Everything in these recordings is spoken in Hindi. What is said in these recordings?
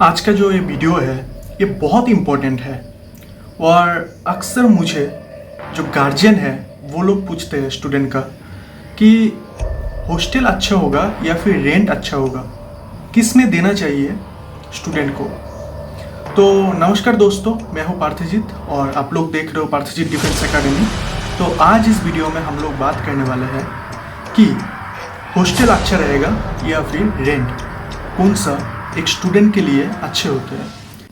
आज का जो ये वीडियो है ये बहुत इम्पोर्टेंट है और अक्सर मुझे जो गार्जियन है वो लोग पूछते हैं स्टूडेंट का कि हॉस्टल अच्छा होगा या फिर रेंट अच्छा होगा, किस में देना चाहिए स्टूडेंट को। तो नमस्कार दोस्तों, मैं हूँ पार्थजीत और आप लोग देख रहे हो पार्थजीत डिफेंस एकेडमी। तो आज इस वीडियो में हम लोग बात करने वाले हैं कि हॉस्टल अच्छा रहेगा या फिर रेंट, कौन सा एक स्टूडेंट के लिए अच्छे होते हैं।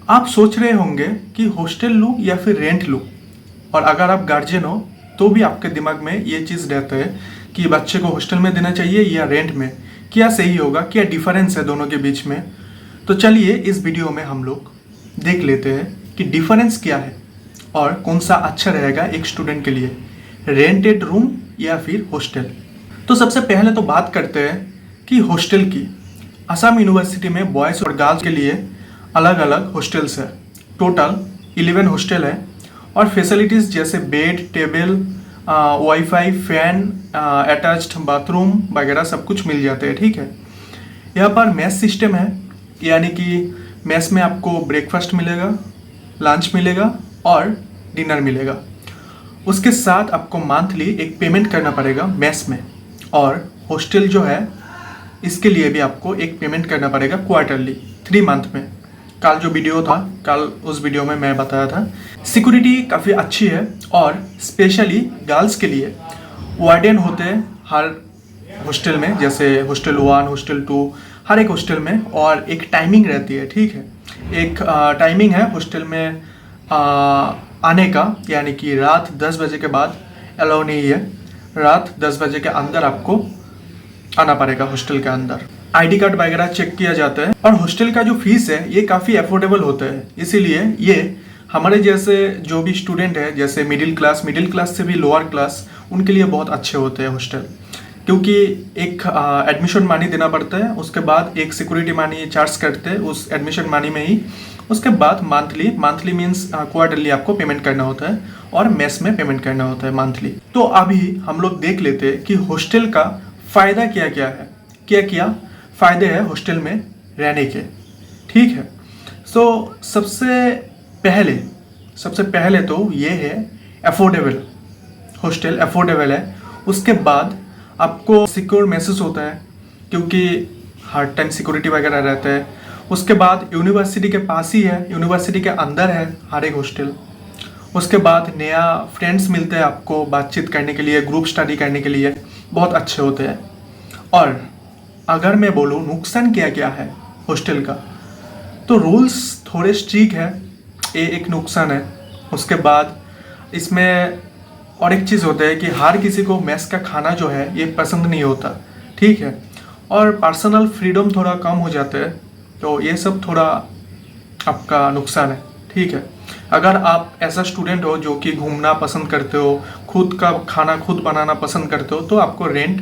आप सोच रहे होंगे कि हॉस्टल लूँ या फिर रेंट लूँ, और अगर आप गार्जियन हो तो भी आपके दिमाग में ये चीज़ रहता है कि बच्चे को हॉस्टल में देना चाहिए या रेंट में, क्या सही होगा, क्या डिफरेंस है दोनों के बीच में। तो चलिए इस वीडियो में हम लोग देख लेते हैं कि डिफरेंस क्या है और कौन सा अच्छा रहेगा एक स्टूडेंट के लिए, रेंटेड रूम या फिर हॉस्टल। तो सबसे पहले तो बात करते हैं कि हॉस्टल की। असम यूनिवर्सिटी में बॉयज़ और गर्ल्स के लिए अलग अलग हॉस्टल्स है। टोटल 11 हॉस्टल है और फैसिलिटीज़ जैसे bed, table, wifi, fan, attached bathroom वगैरह सब कुछ मिल जाते हैं। ठीक है, यहाँ पर मेस सिस्टम है, यानी कि मेस में आपको ब्रेकफास्ट मिलेगा, लंच मिलेगा और डिनर मिलेगा। उसके साथ आपको मंथली एक पेमेंट करना पड़ेगा मेस में, और हॉस्टल जो है इसके लिए भी आपको एक पेमेंट करना पड़ेगा क्वार्टरली 3 मंथ में। कल जो वीडियो था, कल उस वीडियो में मैं बताया था। सिक्योरिटी काफ़ी अच्छी है और स्पेशली गर्ल्स के लिए वार्डन होते हैं हर हॉस्टल में, जैसे हॉस्टल 1, हॉस्टल 2, हर एक हॉस्टल में, और एक टाइमिंग रहती है। ठीक है, एक टाइमिंग है हॉस्टल में आने का, यानी कि रात 10 बजे के बाद अलाउ नहीं है। रात 10 बजे के अंदर आपको आना पड़ेगा हॉस्टल के अंदर। आईडी कार्ड वगैरह चेक किया जाता है, और हॉस्टल का जो फीस है ये काफ़ी अफोर्डेबल होता है। इसीलिए ये हमारे जैसे जो भी स्टूडेंट है, जैसे मिडिल क्लास से भी लोअर क्लास, उनके लिए बहुत अच्छे होते हैं हॉस्टल, क्योंकि एक एडमिशन मनी देना पड़ता है, उसके बाद एक सिक्योरिटी मनी चार्ज करते हैं उस एडमिशन मनी में ही। उसके बाद मंथली मीन्स क्वार्टरली आपको पेमेंट करना होता है, और मेस में पेमेंट करना होता है मंथली। तो अभी हम लोग देख लेते हैं कि हॉस्टल का फ़ायदा क्या क्या है, क्या क्या फ़ायदे हैं हॉस्टल में रहने के। ठीक है, सो सबसे पहले तो ये है अफोर्डेबल, हॉस्टल अफोर्डेबल है। उसके बाद आपको सिक्योर महसूस होता है, क्योंकि हर टाइम सिक्योरिटी वगैरह रहता है। उसके बाद यूनिवर्सिटी के पास ही है, यूनिवर्सिटी के अंदर है हर एक हॉस्टल। उसके बाद नया फ्रेंड्स मिलते हैं आपको बातचीत करने के लिए, ग्रुप स्टडी करने के लिए, बहुत अच्छे होते हैं। और अगर मैं बोलूँ नुकसान क्या क्या है हॉस्टल का, तो रूल्स थोड़े स्ट्रिक्ट है, ये एक नुकसान है। उसके बाद इसमें और एक चीज़ होता है कि हर किसी को मेस का खाना जो है ये पसंद नहीं होता। ठीक है, और पर्सनल फ्रीडम थोड़ा कम हो जाता है, तो ये सब थोड़ा आपका नुकसान है। ठीक है, अगर आप ऐसा स्टूडेंट हो जो कि घूमना पसंद करते हो, खुद का खाना खुद बनाना पसंद करते हो, तो आपको रेंट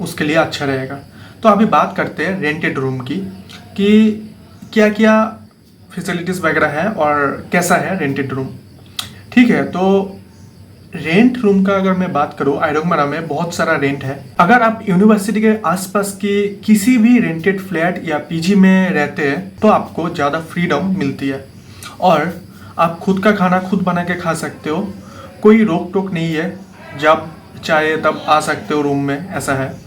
उसके लिए अच्छा रहेगा। तो अभी बात करते हैं रेंटेड रूम की, कि क्या क्या फैसिलिटीज़ वगैरह है और कैसा है रेंटेड रूम। ठीक है, तो रेंट रूम का अगर मैं बात करूँ, आयरगमारा में बहुत सारा रेंट है। अगर आप यूनिवर्सिटी के आसपास के किसी भी रेंटेड फ्लैट या पीजी में रहते हैं तो आपको ज़्यादा फ्रीडम मिलती है, और आप खुद का खाना खुद बना के खा सकते हो, कोई रोक टोक नहीं है, जब चाहे तब आ सकते हो रूम में, ऐसा है।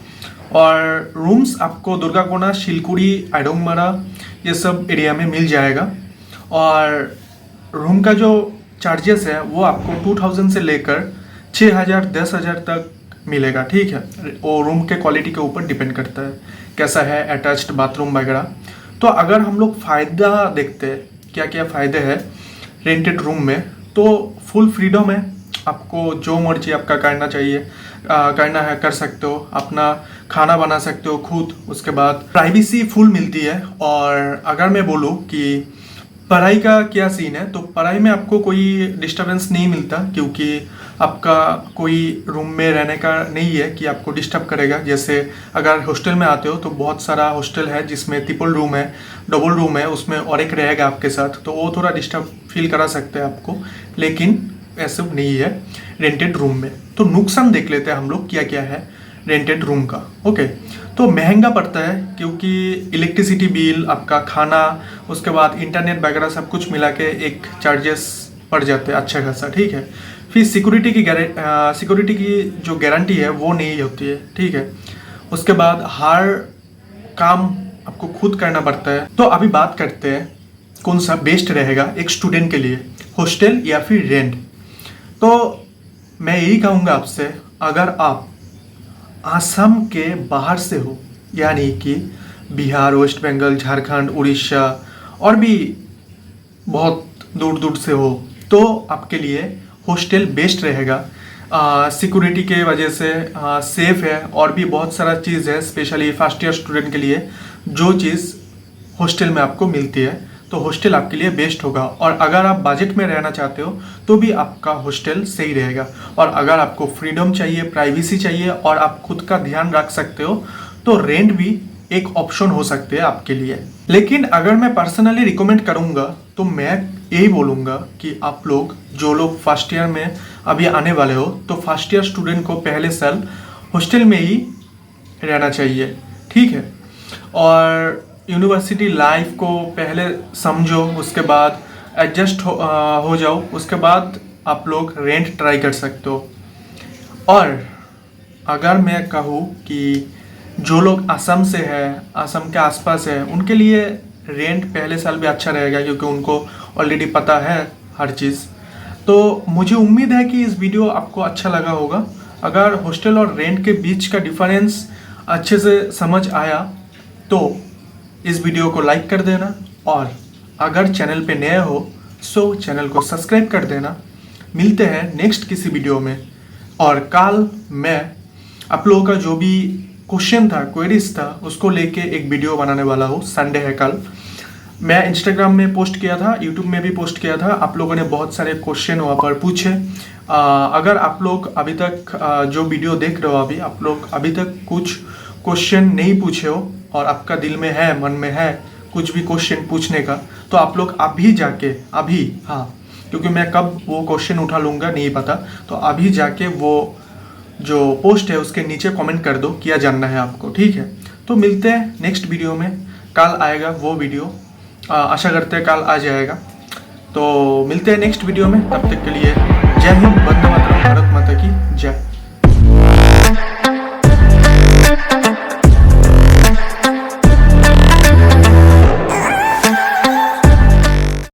और रूम्स आपको दुर्गाकोना, शिलकुड़ी, आयरगमारा ये सब एरिया में मिल जाएगा। और रूम का जो चार्जेस है वो आपको 2000 से लेकर 6000 10,000 तक मिलेगा। ठीक है, वो रूम के क्वालिटी के ऊपर डिपेंड करता है कैसा है, अटैच्ड बाथरूम वगैरह। तो अगर हम लोग फ़ायदा देखते हैं क्या क्या फ़ायदे हैं रेंटेड रूम में, तो फुल फ्रीडम है, आपको जो मर्जी आपका करना चाहिए, करना है कर सकते हो, अपना खाना बना सकते हो खुद। उसके बाद प्राइवेसी फुल मिलती है। और अगर मैं बोलूँ कि पढ़ाई का क्या सीन है, तो पढ़ाई में आपको कोई डिस्टर्बेंस नहीं मिलता, क्योंकि आपका कोई रूम में रहने का नहीं है कि आपको डिस्टर्ब करेगा। जैसे अगर हॉस्टल में आते हो तो बहुत सारा हॉस्टल है जिसमें ट्रिपल रूम है, डबल रूम है, उसमें और एक रहेगा आपके साथ, तो वो थोड़ा डिस्टर्ब फील करा सकते हैं आपको, लेकिन ऐसा नहीं है रेंटेड रूम में। तो नुकसान देख लेते हैं हम लोग क्या क्या है रेंटेड रूम का। ओके, तो महंगा पड़ता है क्योंकि इलेक्ट्रिसिटी बिल, आपका खाना, उसके बाद इंटरनेट वगैरह सब कुछ मिला के एक चार्जेस पड़ जाते हैं अच्छा खासा, ठीक है। फिर सिक्योरिटी की जो गारंटी है वो नहीं होती है, ठीक है। उसके बाद हर काम आपको खुद करना पड़ता है। तो अभी बात करते हैं कौन सा बेस्ट रहेगा एक स्टूडेंट के लिए, हॉस्टल या फिर रेंट। तो मैं यही कहूँगा आपसे, अगर आप आसाम के बाहर से हो, यानी कि बिहार, वेस्ट बंगाल, झारखंड, उड़ीसा और भी बहुत दूर दूर से हो, तो आपके लिए हॉस्टल बेस्ट रहेगा। सिक्योरिटी के वजह से सेफ है और भी बहुत सारा चीज़ है, स्पेशली फर्स्ट ईयर स्टूडेंट के लिए जो चीज़ हॉस्टल में आपको मिलती है, तो हॉस्टल आपके लिए बेस्ट होगा। और अगर आप बजट में रहना चाहते हो तो भी आपका हॉस्टल सही रहेगा। और अगर आपको फ्रीडम चाहिए, प्राइवेसी चाहिए और आप खुद का ध्यान रख सकते हो, तो रेंट भी एक ऑप्शन हो सकते हैं आपके लिए। लेकिन अगर मैं पर्सनली रिकमेंड करूँगा तो मैं यही बोलूँगा कि आप लोग जो लोग फर्स्ट ईयर में अभी आने वाले हो, तो फर्स्ट ईयर स्टूडेंट को पहले साल हॉस्टल में ही रहना चाहिए, ठीक है। और यूनिवर्सिटी लाइफ को पहले समझो, उसके बाद एडजस्ट हो जाओ, उसके बाद आप लोग रेंट ट्राई कर सकते हो। और अगर मैं कहूँ कि जो लोग असम से है, असम के आसपास है, उनके लिए रेंट पहले साल भी अच्छा रहेगा क्योंकि उनको ऑलरेडी पता है हर चीज़। तो मुझे उम्मीद है कि इस वीडियो आपको अच्छा लगा होगा। अगर हॉस्टल और रेंट के बीच का डिफरेंस अच्छे से समझ आया तो इस वीडियो को लाइक कर देना, और अगर चैनल पे नए हो सो चैनल को सब्सक्राइब कर देना। मिलते हैं नेक्स्ट किसी वीडियो में। और कल मैं आप लोगों का जो भी क्वेश्चन था, क्वेरीज था, उसको लेके एक वीडियो बनाने वाला हूँ। संडे है कल। मैं इंस्टाग्राम में पोस्ट किया था, यूट्यूब में भी पोस्ट किया था। आप लोगों ने बहुत सारे क्वेश्चन वहाँ पर पूछे। अगर आप लोग अभी तक जो वीडियो देख रहे हो, अभी आप लोग अभी तक कुछ क्वेश्चन नहीं पूछे हो और आपका दिल में है, मन में है कुछ भी क्वेश्चन पूछने का, तो आप लोग अभी जाके, अभी, हाँ, क्योंकि मैं कब वो क्वेश्चन उठा लूँगा नहीं पता, तो अभी जाके वो जो पोस्ट है उसके नीचे कमेंट कर दो क्या जानना है आपको, ठीक है। तो मिलते हैं नेक्स्ट वीडियो में। कल आएगा वो वीडियो, आशा करते हैं कल आ जाएगा। तो मिलते हैं नेक्स्ट वीडियो में, तब तक के लिए जय हिंद, वंदे